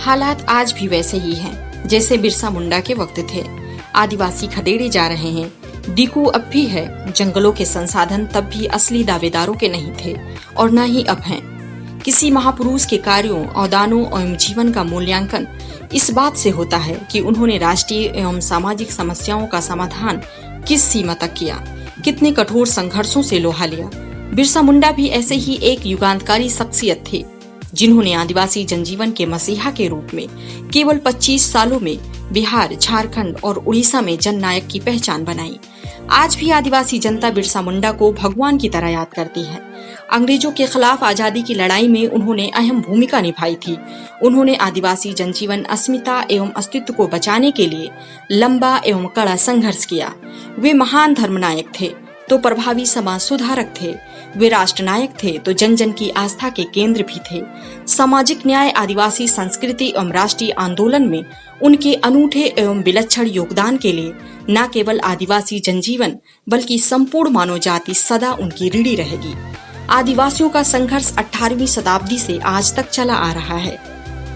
हालात आज भी वैसे ही हैं जैसे बिरसा मुंडा के वक्त थे। आदिवासी खदेड़े जा रहे हैं। डीकू अब भी है। जंगलों के संसाधन तब भी असली दावेदारों के नहीं थे और न ही अब हैं। किसी महापुरुष के कार्यों, औदानों एवं जीवन का मूल्यांकन इस बात से होता है कि उन्होंने राष्ट्रीय एवं सामाजिक समस्याओं का समाधान किस सीमा तक किया, कितने कठोर संघर्षों से लोहा लिया। बिरसा मुंडा भी ऐसे ही एक युगांतकारी शख्सियत थे जिन्होंने आदिवासी जनजीवन के मसीहा के रूप में केवल 25 सालों में बिहार, झारखंड और उड़ीसा में जननायक की पहचान बनाई। आज भी आदिवासी जनता बिरसा मुंडा को भगवान की तरह याद करती है। अंग्रेजों के खिलाफ आजादी की लड़ाई में उन्होंने अहम भूमिका निभाई थी। उन्होंने आदिवासी जनजीवन, अस्मिता एवं अस्तित्व को बचाने के लिए लंबा एवं कड़ा संघर्ष किया। वे महान धर्मनायक थे तो प्रभावी समाज सुधारक थे। वे राष्ट्र नायक थे तो जन जन की आस्था के केंद्र भी थे। सामाजिक न्याय, आदिवासी संस्कृति एवं राष्ट्रीय आंदोलन में उनके अनूठे एवं विलक्षण योगदान के लिए न केवल आदिवासी जनजीवन बल्कि संपूर्ण मानव जाति सदा उनकी ऋणी रहेगी। आदिवासियों का संघर्ष 18वीं शताब्दी से आज तक चला आ रहा है।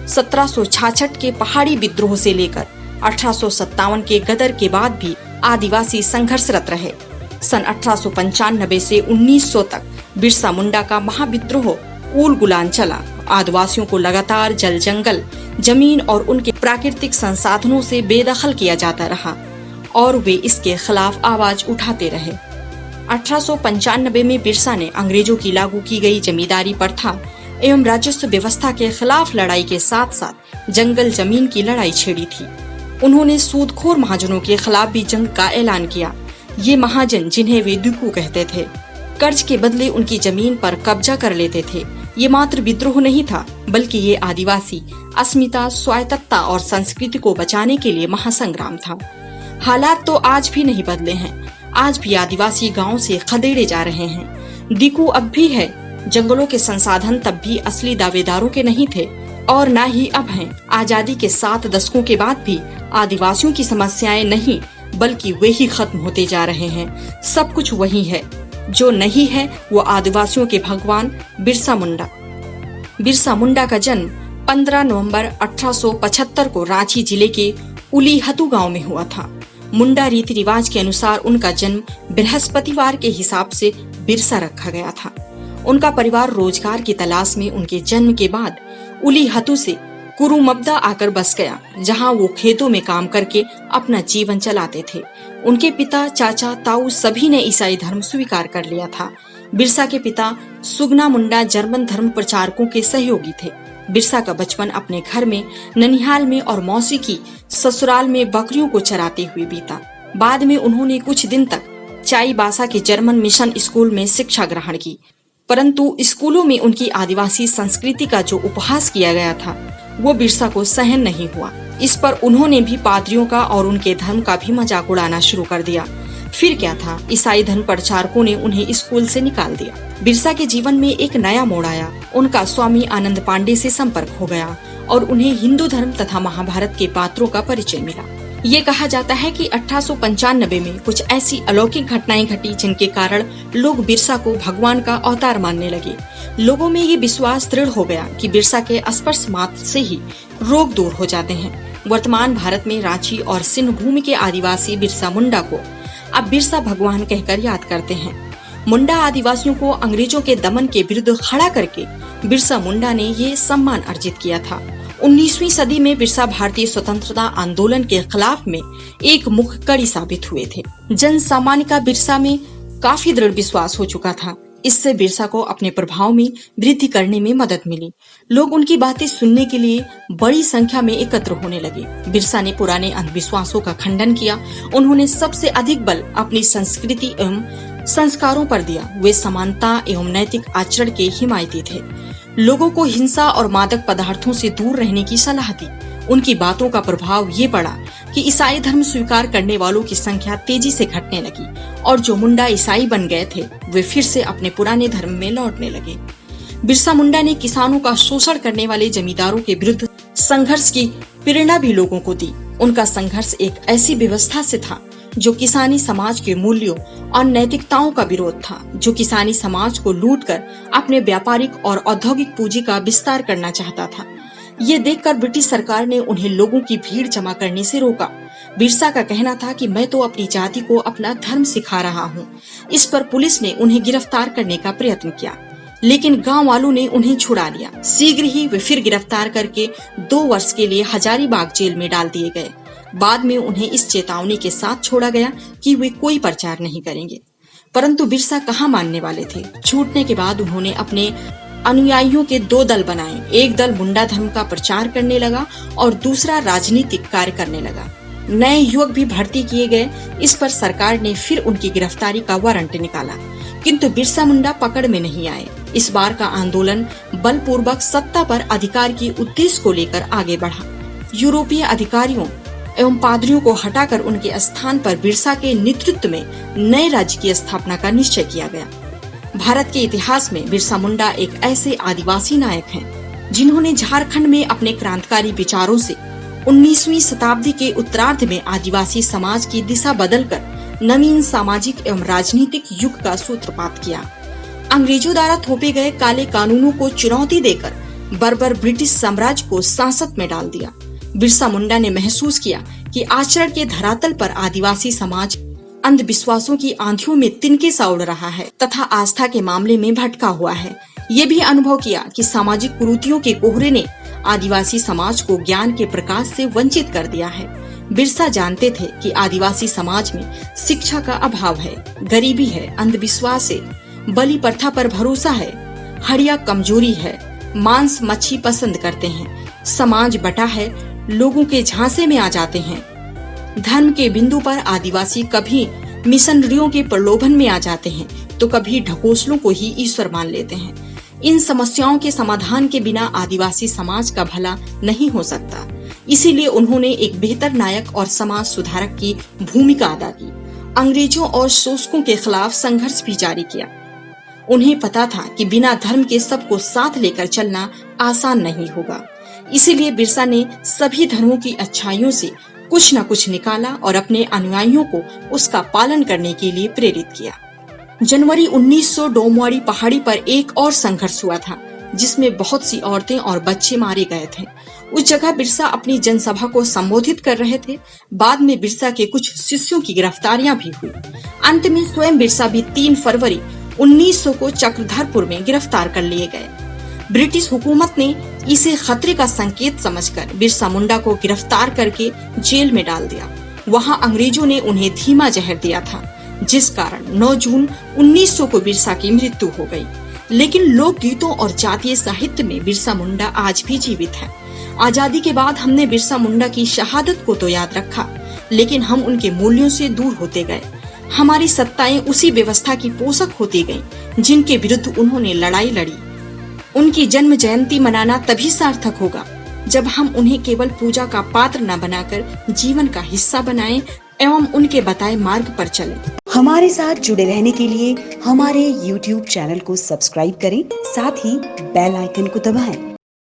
1766 के पहाड़ी विद्रोह से लेकर 1857 के गदर के बाद भी आदिवासी संघर्षरत रहे। सन 1895 से 1900 तक बिरसा मुंडा का महाविद्रोह ऊल गुलान चला। आदिवासियों को लगातार जल, जंगल, जमीन और उनके प्राकृतिक संसाधनों से बेदखल किया जाता रहा और वे इसके खिलाफ आवाज उठाते रहे। 1895 में बिरसा ने अंग्रेजों की लागू की गई जमींदारी प्रथा एवं राजस्व व्यवस्था के खिलाफ लड़ाई के साथ साथ जंगल जमीन की लड़ाई छेड़ी थी। उन्होंने सूदखोर महाजनों के खिलाफ भी जंग का ऐलान किया। ये महाजन, जिन्हें वे डीकू कहते थे, कर्ज के बदले उनकी जमीन पर कब्जा कर लेते थे। ये मात्र विद्रोह नहीं था बल्कि ये आदिवासी अस्मिता, स्वायत्तता और संस्कृति को बचाने के लिए महासंग्राम था। हालात तो आज भी नहीं बदले हैं। आज भी आदिवासी गांव से खदेड़े जा रहे हैं। डीकू अब भी है। जंगलों के संसाधन तब भी असली दावेदारों के नहीं थे और न ही अब हैं। आजादी के 7 दशकों के बाद भी आदिवासियों की समस्याएं नहीं बल्कि वे ही खत्म होते जा रहे हैं। सब कुछ वही है। जो नहीं है वो आदिवासियों के भगवान बिरसा मुंडा। बिरसा मुंडा का जन्म 15 नवंबर 1875 को रांची जिले के उलीहतू गांव में हुआ था। मुंडा रीति रिवाज के अनुसार उनका जन्म बृहस्पतिवार के हिसाब से बिरसा रखा गया था। उनका परिवार रोजगार की तलाश में उनके जन्म के बाद उलीहतू से कुरुमब्दा आकर बस गया, जहां वो खेतों में काम करके अपना जीवन चलाते थे। उनके पिता, चाचा, ताऊ सभी ने ईसाई धर्म स्वीकार कर लिया था। बिरसा के पिता सुगना मुंडा जर्मन धर्म प्रचारकों के सहयोगी थे। बिरसा का बचपन अपने घर में, ननिहाल में और मौसी की ससुराल में बकरियों को चराते हुए बीता। बाद में उन्होंने कुछ दिन तक चाईबासा के जर्मन मिशन स्कूल में शिक्षा ग्रहण की, परंतु स्कूलों में उनकी आदिवासी संस्कृति का जो उपहास किया गया था वो बिरसा को सहन नहीं हुआ। इस पर उन्होंने भी पादरियों का और उनके धर्म का भी मजाक उड़ाना शुरू कर दिया। फिर क्या था, ईसाई धर्म प्रचारकों ने उन्हें स्कूल से निकाल दिया। बिरसा के जीवन में एक नया मोड़ आया। उनका स्वामी आनंद पांडे से संपर्क हो गया और उन्हें हिंदू धर्म तथा महाभारत के पात्रों का परिचय मिला। ये कहा जाता है कि 1895 में कुछ ऐसी अलौकिक घटनाएं घटी जिनके कारण लोग बिरसा को भगवान का अवतार मानने लगे। लोगों में ये विश्वास दृढ़ हो गया कि बिरसा के स्पर्श मात्र से ही रोग दूर हो जाते हैं। वर्तमान भारत में रांची और सिंध भूमि के आदिवासी बिरसा मुंडा को अब बिरसा भगवान कहकर याद करते हैं। मुंडा आदिवासियों को अंग्रेजों के दमन के विरुद्ध खड़ा करके बिरसा मुंडा ने ये सम्मान अर्जित किया था। 19वीं सदी में बिरसा भारतीय स्वतंत्रता आंदोलन के खिलाफ में एक मुख्य कड़ी साबित हुए थे। जन सामान्य का बिरसा में काफी दृढ़ विश्वास हो चुका था। इससे बिरसा को अपने प्रभाव में वृद्धि करने में मदद मिली। लोग उनकी बातें सुनने के लिए बड़ी संख्या में एकत्र होने लगे। बिरसा ने पुराने अंधविश्वासों का खंडन किया। उन्होंने सबसे अधिक बल अपनी संस्कृति एवं संस्कारों पर दिया। वे समानता एवं नैतिक आचरण के हिमायती थे। लोगों को हिंसा और मादक पदार्थों से दूर रहने की सलाह दी। उनकी बातों का प्रभाव ये पड़ा कि ईसाई धर्म स्वीकार करने वालों की संख्या तेजी से घटने लगी और जो मुंडा ईसाई बन गए थे वे फिर से अपने पुराने धर्म में लौटने लगे। बिरसा मुंडा ने किसानों का शोषण करने वाले जमींदारों के विरुद्ध संघर्ष की प्रेरणा भी लोगों को दी। उनका संघर्ष एक ऐसी व्यवस्था से था जो किसानी समाज के मूल्यों और नैतिकताओं का विरोध था, जो किसानी समाज को लूटकर अपने व्यापारिक और औद्योगिक पूंजी का विस्तार करना चाहता था। ये देखकर ब्रिटिश सरकार ने उन्हें लोगों की भीड़ जमा करने से रोका। बिरसा का कहना था कि मैं तो अपनी जाति को अपना धर्म सिखा रहा हूँ। इस पर पुलिस ने उन्हें गिरफ्तार करने का प्रयत्न किया, लेकिन गांव वालों ने उन्हें छुड़ा लिया। शीघ्र ही वे फिर गिरफ्तार करके 2 वर्ष के लिए हजारीबाग जेल में डाल दिए गए। बाद में उन्हें इस चेतावनी के साथ छोड़ा गया कि वे कोई प्रचार नहीं करेंगे, परंतु बिरसा कहाँ मानने वाले थे। छूटने के बाद उन्होंने अपने अनुयायियों के 2 दल बनाए। एक दल मुंडा धर्म का प्रचार करने लगा और दूसरा राजनीतिक कार्य करने लगा। नए युवक भी भर्ती किए गए। इस पर सरकार ने फिर उनकी गिरफ्तारी का वारंट निकाला, किंतु बिरसा मुंडा पकड़ में नहीं आए। इस बार का आंदोलन बलपूर्वक सत्ता पर अधिकार की उद्देश्य को लेकर आगे बढ़ा। यूरोपीय अधिकारियों एवं पादरियों को हटाकर उनके स्थान पर बिरसा के नेतृत्व में नए राज्य की स्थापना का निश्चय किया गया। भारत के इतिहास में बिरसा मुंडा एक ऐसे आदिवासी नायक हैं, जिन्होंने झारखंड में अपने क्रांतिकारी विचारों से 19वीं शताब्दी के उत्तरार्ध में आदिवासी समाज की दिशा बदलकर नवीन सामाजिक एवं राजनीतिक युग का सूत्रपात किया। अंग्रेजों द्वारा थोपे गए काले कानूनों को चुनौती देकर बर्बर ब्रिटिश साम्राज्य को सांसत में डाल दिया। बिरसा मुंडा ने महसूस किया कि आचरण के धरातल पर आदिवासी समाज अंधविश्वासों की आंधियों में तिनके सा उड़ रहा है तथा आस्था के मामले में भटका हुआ है। ये भी अनुभव किया कि सामाजिक कुरीतियों के कोहरे ने आदिवासी समाज को ज्ञान के प्रकाश से वंचित कर दिया है। बिरसा जानते थे कि आदिवासी समाज में शिक्षा का अभाव है, गरीबी है, अंधविश्वास है, बलि प्रथा पर भरोसा है, हड़िया कमजोरी है, मांस मच्छी पसंद करते हैं, समाज बटा है, लोगों के झांसे में आ जाते हैं। धर्म के बिंदु पर आदिवासी कभी मिशनरियों के प्रलोभन में आ जाते हैं तो कभी ढकोसलों को ही ईश्वर मान लेते हैं। इन समस्याओं के समाधान के बिना आदिवासी समाज का भला नहीं हो सकता। इसीलिए उन्होंने एक बेहतर नायक और समाज सुधारक की भूमिका अदा की। अंग्रेजों और शोषकों के खिलाफ संघर्ष भी जारी किया। उन्हें पता था कि बिना धर्म के सबको साथ लेकर चलना आसान नहीं होगा। इसीलिए बिरसा ने सभी धर्मों की अच्छाइयों से कुछ न कुछ निकाला और अपने अनुयायियों को उसका पालन करने के लिए प्रेरित किया। जनवरी 1900 डोमवाड़ी पहाड़ी पर एक और संघर्ष हुआ था, जिसमें बहुत सी औरतें और बच्चे मारे गए थे। उस जगह बिरसा अपनी जनसभा को संबोधित कर रहे थे। बाद में बिरसा के कुछ शिष्यों की गिरफ्तारियां भी हुई। अंत में स्वयं बिरसा भी 3 फरवरी 1900 को चक्रधरपुर में गिरफ्तार कर लिए गए। ब्रिटिश हुकूमत ने इसे खतरे का संकेत समझकर बिरसा मुंडा को गिरफ्तार करके जेल में डाल दिया। वहां अंग्रेजों ने उन्हें धीमा जहर दिया था, जिस कारण 9 जून 1900 को बिरसा की मृत्यु हो गई। लेकिन लोकगीतों और जातीय साहित्य में बिरसा मुंडा आज भी जीवित है। आजादी के बाद हमने बिरसा मुंडा की शहादत को तो याद रखा, लेकिन हम उनके मूल्यों से दूर होते गए। हमारी सत्ताएं उसी व्यवस्था की पोषक होती गईं, जिनके विरुद्ध उन्होंने लड़ाई लड़ी। उनकी जन्म जयंती मनाना तभी सार्थक होगा जब हम उन्हें केवल पूजा का पात्र न बनाकर जीवन का हिस्सा बनाएं एवं उनके बताए मार्ग पर चलें। हमारे साथ जुड़े रहने के लिए हमारे YouTube चैनल को सब्सक्राइब करें, साथ ही बेल आइकन को दबाएं।